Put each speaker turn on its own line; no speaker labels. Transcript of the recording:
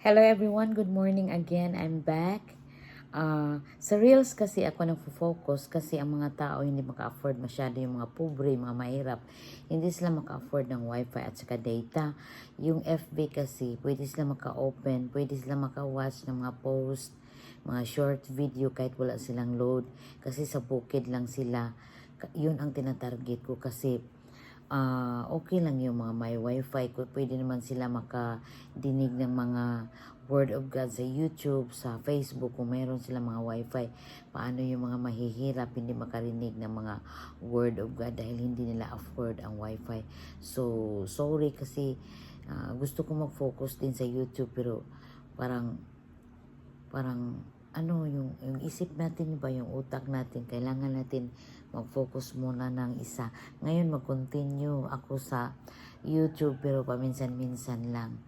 Hello everyone, good morning again. I'm back. Sa Reels kasi ako nagfo-focus kasi ang mga tao hindi maka-afford masyado, yung mga pobre, mga mahirap. Hindi sila maka-afford ng wifi at saka data. Yung FB kasi, pwede sila maka-open, pwede sila maka-watch ng mga post, mga short video kahit wala silang load. Kasi sa bukid lang sila. Yun ang tinatarget ko kasi okay lang yung mga may wifi. Pwede naman sila makadinig ng mga word of God sa YouTube, sa Facebook, kung meron sila mga wifi. Paano yung mga mahihirap, hindi makarinig ng mga word of God dahil hindi nila afford ang wifi. So, sorry kasi gusto ko mag-focus din sa YouTube pero parang yung isip natin ba, yung utak natin, kailangan natin mag-focus muna ng ngayon mag-continue ako sa YouTube pero paminsan-minsan lang.